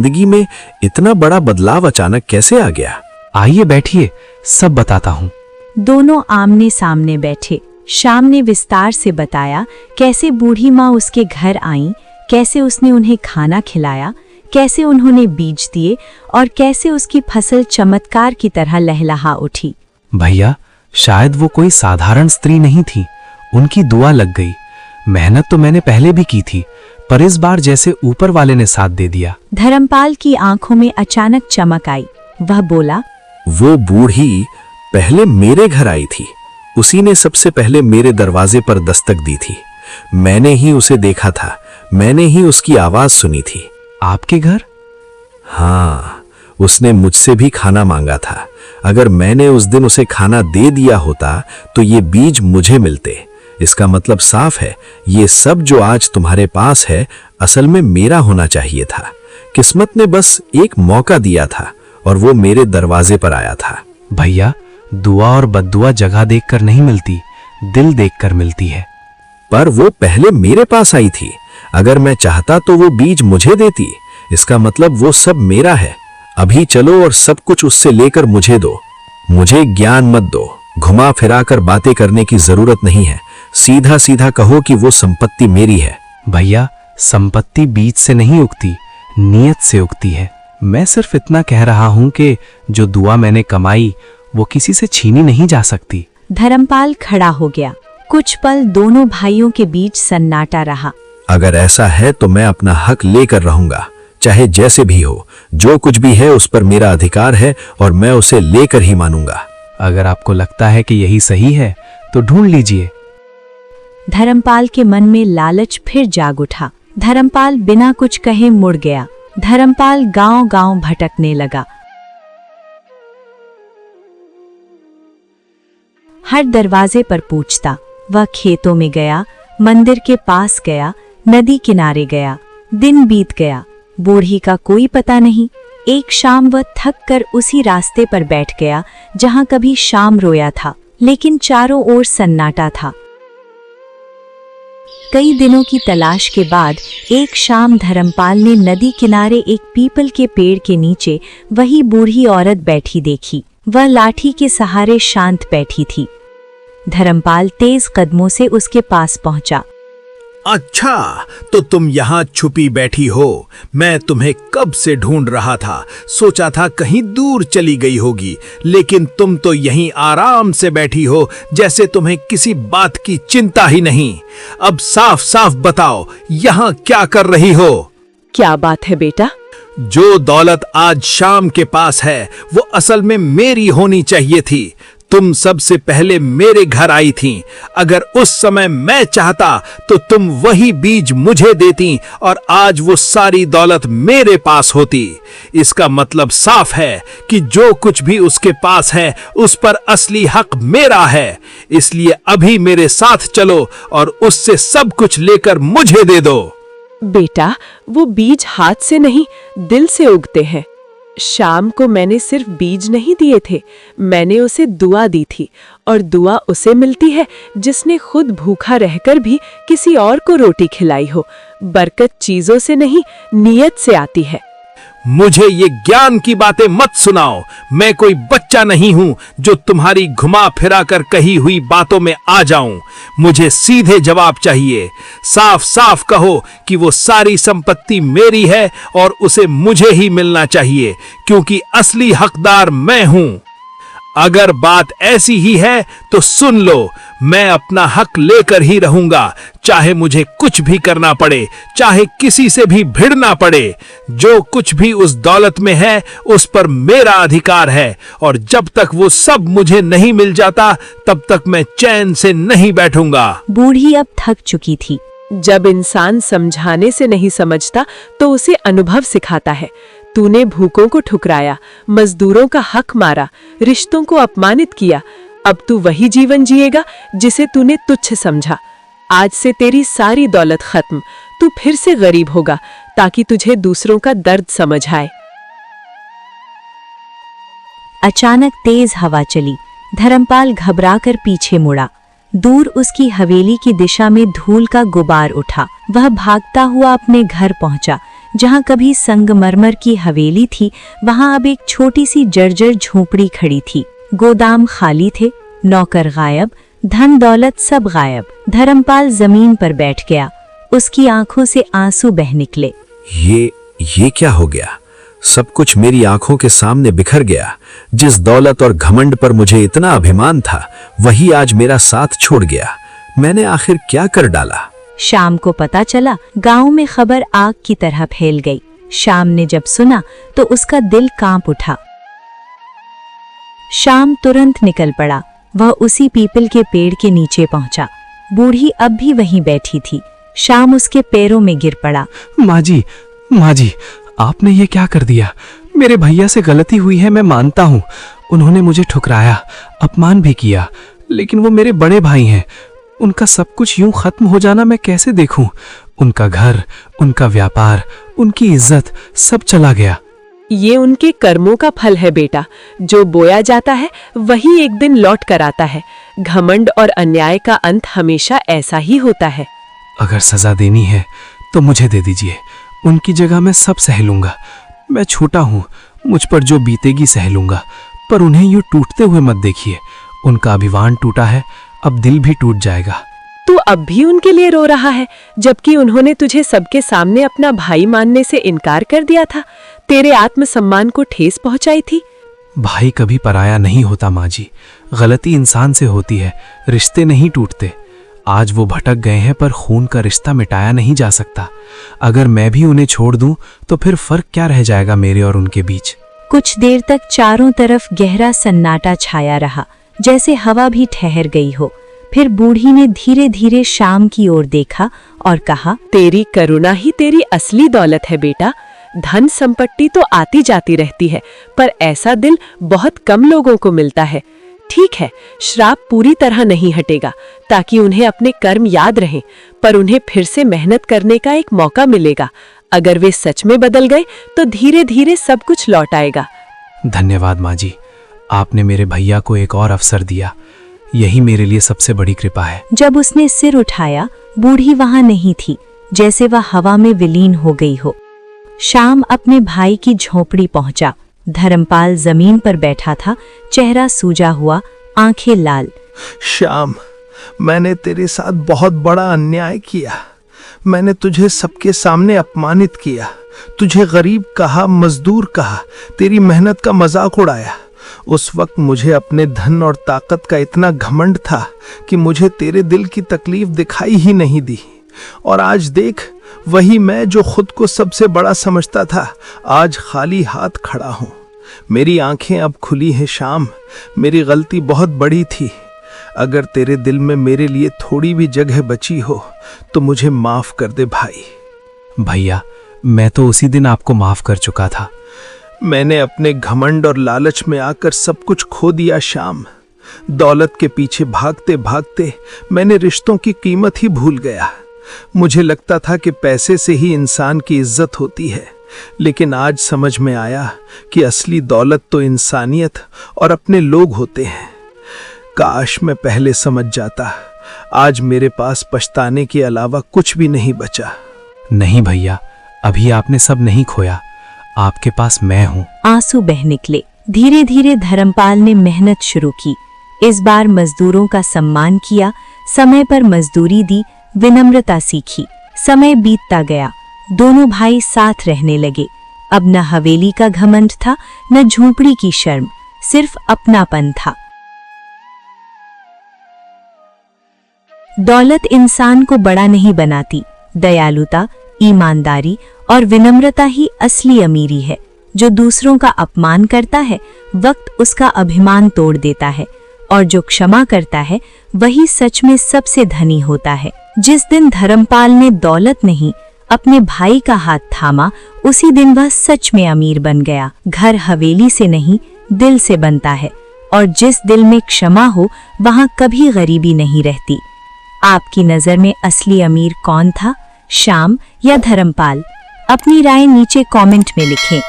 जिंदगी में इतना बड़ा बदलाव अचानक कैसे आ गया? आइए बैठिए, सब बताता हूँ। दोनों आमने सामने बैठे। शाम ने विस्तार से बताया कैसे बूढ़ी माँ उसके घर आई, कैसे उसने उन्हें खाना खिलाया, कैसे उन्होंने बीज दिए और कैसे उसकी फसल चमत्कार की तरह लहलहा उठी। भैया, शायद वो कोई साधारण स्त्री नहीं थी, उनकी दुआ लग गई। मेहनत तो मैंने पहले भी की थी, पर इस बार जैसे ऊपर वाले ने साथ दे दिया। धर्मपाल की आंखों में अचानक चमक आई। वह बोला, वो बूढ़ी पहले मेरे घर आई थी, उसी ने सबसे पहले मेरे दरवाजे पर दस्तक दी थी। मैंने ही उसे देखा था, मैंने ही उसकी आवाज सुनी थी। आपके घर? हाँ, उसने मुझसे भी खाना मांगा था। अगर मैंने उस दिन उसे खाना दे दिया होता तो ये बीज मुझे मिलते। इसका मतलब साफ है, ये सब जो आज तुम्हारे पास है असल में मेरा होना चाहिए था। किस्मत ने बस एक मौका दिया था और वो मेरे दरवाजे पर आया था। भैया, दुआ और बद्दुआ जगह देखकर नहीं मिलती, दिल देखकर मिलती है। पर वो पहले मेरे पास आई थी। अगर मैं चाहता तो वो बीज मुझे देती। इसका मतलब वो सब मेरा है। अभी चलो और सब कुछ उससे लेकर मुझे दो। मुझे ज्ञान मत दो, घुमा फिरा कर बातें करने की जरूरत नहीं है। सीधा सीधा कहो कि वो संपत्ति मेरी है। भैया, संपत्ति बीज से नहीं उगती, नियत से उगती है। मैं सिर्फ इतना कह रहा हूं कि जो दुआ मैंने कमाई वो किसी से छीनी नहीं जा सकती। धर्मपाल खड़ा हो गया। कुछ पल दोनों भाइयों के बीच सन्नाटा रहा। अगर ऐसा है तो मैं अपना हक लेकर रहूंगा, चाहे जैसे भी हो। जो कुछ भी है उस पर मेरा अधिकार है और मैं उसे लेकर ही मानूंगा। अगर आपको लगता है कि यही सही है तो ढूंढ लीजिए। धर्मपाल के मन में लालच फिर जाग उठा। धर्मपाल बिना कुछ कहे मुड़ गया। धर्मपाल गांव-गांव भटकने लगा। हर दरवाजे पर पूछता। वह खेतों में गया, मंदिर के पास गया, नदी किनारे गया। दिन बीत गया, बूढ़ी का कोई पता नहीं। एक शाम वह थक कर उसी रास्ते पर बैठ गया जहां कभी शाम रोया था, लेकिन चारों ओर सन्नाटा था। कई दिनों की तलाश के बाद एक शाम धर्मपाल ने नदी किनारे एक पीपल के पेड़ के नीचे वही बूढ़ी औरत बैठी देखी। वह लाठी के सहारे शांत बैठी थी। धर्मपाल तेज कदमों से उसके पास पहुंचा। अच्छा, तो तुम यहाँ छुपी बैठी हो। मैं तुम्हें कब से ढूंढ रहा था। सोचा था कहीं दूर चली गई होगी, लेकिन तुम तो यहीं आराम से बैठी हो, जैसे तुम्हें किसी बात की चिंता ही नहीं। अब साफ साफ बताओ, यहाँ क्या कर रही हो? क्या बात है बेटा? जो दौलत आज शाम के पास है वो असल में मेरी होनी चाहिए थी। तुम सबसे पहले मेरे घर आई थीं। अगर उस समय मैं चाहता तो तुम वही बीज मुझे देती और आज वो सारी दौलत मेरे पास होती। इसका मतलब साफ है कि जो कुछ भी उसके पास है उस पर असली हक मेरा है। इसलिए अभी मेरे साथ चलो और उससे सब कुछ लेकर मुझे दे दो। बेटा, वो बीज हाथ से नहीं, दिल से उगते हैं। शाम को मैंने सिर्फ बीज नहीं दिए थे, मैंने उसे दुआ दी थी, और दुआ उसे मिलती है जिसने खुद भूखा रहकर भी किसी और को रोटी खिलाई हो। बरकत चीजों से नहीं, नियत से आती है। मुझे ये ज्ञान की बातें मत सुनाओ। मैं कोई बच्चा नहीं हूँ जो तुम्हारी घुमा फिरा कर कही हुई बातों में आ जाऊं। मुझे सीधे जवाब चाहिए। साफ साफ कहो कि वो सारी संपत्ति मेरी है और उसे मुझे ही मिलना चाहिए, क्योंकि असली हकदार मैं हूँ। अगर बात ऐसी ही है तो सुन लो, मैं अपना हक लेकर ही रहूंगा, चाहे मुझे कुछ भी करना पड़े, चाहे किसी से भी भिड़ना पड़े। जो कुछ भी उस दौलत में है उस पर मेरा अधिकार है, और जब तक वो सब मुझे नहीं मिल जाता तब तक मैं चैन से नहीं बैठूंगा। बूढ़ी अब थक चुकी थी। जब इंसान समझाने से नहीं समझता तो उसे अनुभव सिखाता है। तूने भूखों को ठुकराया, मजदूरों का हक मारा, रिश्तों को अपमानित किया। अब तू वही जीवन जिएगा जिसे तूने तुच्छ समझा। आज से तेरी सारी दौलत खत्म। तू फिर से गरीब होगा ताकि तुझे दूसरों का दर्द समझ आए। अचानक तेज हवा चली। धर्मपाल घबराकर पीछे मुड़ा। दूर उसकी हवेली की दिशा में धूल का गुबार उठा। वह भागता हुआ अपने घर पहुंचा। जहाँ कभी संगमरमर की हवेली थी, वहाँ अब एक छोटी सी जर्जर झोपड़ी खड़ी थी। गोदाम खाली थे, नौकर गायब, धन दौलत सब गायब। धर्मपाल जमीन पर बैठ गया, उसकी आंखों से आंसू बह निकले। ये क्या हो गया? सब कुछ मेरी आंखों के सामने बिखर गया। जिस दौलत और घमंड पर मुझे इतना अभिमान था, वही आज मेरा साथ छोड़ गया। मैंने आखिर क्या कर डाला? शाम को पता चला, गांव में खबर आग की तरह फैल गई। शाम ने जब सुना तो उसका दिल कांप उठा। शाम तुरंत निकल पड़ा। वह उसी पीपल के पेड़ के नीचे पहुंचा। बूढ़ी अब भी वहीं बैठी थी। शाम उसके पैरों में गिर पड़ा। माँ जी, आपने ये क्या कर दिया? मेरे भैया से गलती हुई है, मैं मानता हूँ। उन्होंने मुझे ठुकराया, अपमान भी किया, लेकिन वो मेरे बड़े भाई हैं। उनका सब कुछ यूं खत्म हो जाना मैं कैसे देखूं? उनका घर, उनका व्यापार, उनकी इज्जत सब चला गया। ये उनके कर्मों का फल है बेटा। जो बोया जाता है वही एक दिन लौट कर आता है। घमंड और अन्याय का अंत हमेशा ऐसा ही होता है। अगर सजा देनी है तो मुझे दे दीजिए। उनकी जगह मैं सब सह लूंगा। मैं छोटा हूँ, मुझ पर जो बीतेगी सह लूंगा, पर उन्हें यूं टूटते हुए मत देखिए। उनका अभिमान टूटा है, अब दिल भी टूट जाएगा। तू अब भी उनके लिए रो रहा है, जबकि उन्होंने तुझे सबके सामने अपना भाई मानने से इनकार कर दिया था, तेरे आत्मसम्मान को ठेस पहुंचाई थी। भाई कभी पराया नहीं होता माँ जी। गलती इंसान से होती है, रिश्ते नहीं टूटते। आज वो भटक गए हैं, पर खून का रिश्ता मिटाया नहीं जा सकता। अगर मैं भी उन्हें छोड़ दूं तो फिर फर्क क्या रह जाएगा मेरे और उनके बीच? कुछ देर तक चारों तरफ गहरा सन्नाटा छाया रहा, जैसे हवा भी ठहर गई हो। फिर बूढ़ी ने धीरे धीरे शाम की ओर देखा और कहा, तेरी करुणा ही तेरी असली दौलत है बेटा। धन संपत्ति तो आती जाती रहती है, पर ऐसा दिल बहुत कम लोगों को मिलता है। ठीक है, श्राप पूरी तरह नहीं हटेगा, ताकि उन्हें अपने कर्म याद रहें, पर उन्हें फिर से मेहनत करने का एक मौका मिलेगा। अगर वे सच में बदल गए तो धीरे धीरे सब कुछ लौट आएगा। धन्यवाद माँ जी, आपने मेरे भैया को एक और अवसर दिया। यही मेरे लिए सबसे बड़ी कृपा है। जब उसने सिर उठाया, बूढ़ी वहां नहीं थी, जैसे वह हवा में विलीन हो गई हो। शाम अपने भाई की झोपड़ी पहुंचा। धर्मपाल जमीन पर बैठा था, चेहरा सूजा हुआ, आंखें लाल। श्याम, मैंने तेरे साथ बहुत बड़ा अन्याय किया। मैंने तुझे सबके सामने अपमानित किया, तुझे गरीब कहा, मजदूर कहा, तेरी मेहनत का मजाक उड़ाया। उस वक्त मुझे अपने धन और ताकत का इतना घमंड था कि मुझे तेरे दिल की तकलीफ दिखाई ही नहीं दी। और आज देख, वही मैं जो खुद को सबसे बड़ा समझता था, आज खाली हाथ खड़ा हूं। मेरी आंखें अब खुली हैं श्याम, मेरी गलती बहुत बड़ी थी। अगर तेरे दिल में मेरे लिए थोड़ी भी जगह बची हो तो मुझे माफ कर दे भाई। भैया, मैं तो उसी दिन आपको माफ कर चुका था। मैंने अपने घमंड और लालच में आकर सब कुछ खो दिया श्याम। दौलत के पीछे भागते भागते मैंने रिश्तों की कीमत ही भूल गया। मुझे लगता था कि पैसे से ही इंसान की इज्जत होती है, लेकिन आज समझ में आया कि असली दौलत तो इंसानियत और अपने लोग होते हैं। काश मैं पहले समझ जाता। आज मेरे पास पछताने के अलावा कुछ भी नहीं बचा। नहीं भैया, अभी आपने सब नहीं खोया, आपके पास मैं हूँ। आंसू बह निकले। धीरे धीरे धर्मपाल ने मेहनत शुरू की। इस बार मजदूरों का सम्मान किया, समय पर मजदूरी दी, विनम्रता सीखी। समय बीतता गया, दोनों भाई साथ रहने लगे। अब न हवेली का घमंड था, न झोपड़ी की शर्म, सिर्फ अपनापन था। दौलत इंसान को बड़ा नहीं बनाती, दयालुता, ईमानदारी और विनम्रता ही असली अमीरी है। जो दूसरों का अपमान करता है, वक्त उसका अभिमान तोड़ देता है, और जो क्षमा करता है वही सच में सबसे धनी होता है। जिस दिन धर्मपाल ने दौलत नहीं, अपने भाई का हाथ थामा, उसी दिन वह सच में अमीर बन गया। घर हवेली से नहीं, दिल से बनता है, और जिस दिल में क्षमा हो वहां कभी गरीबी नहीं रहती। आपकी नजर में असली अमीर कौन था, श्याम या धर्मपाल? अपनी राय नीचे कमेंट में लिखें।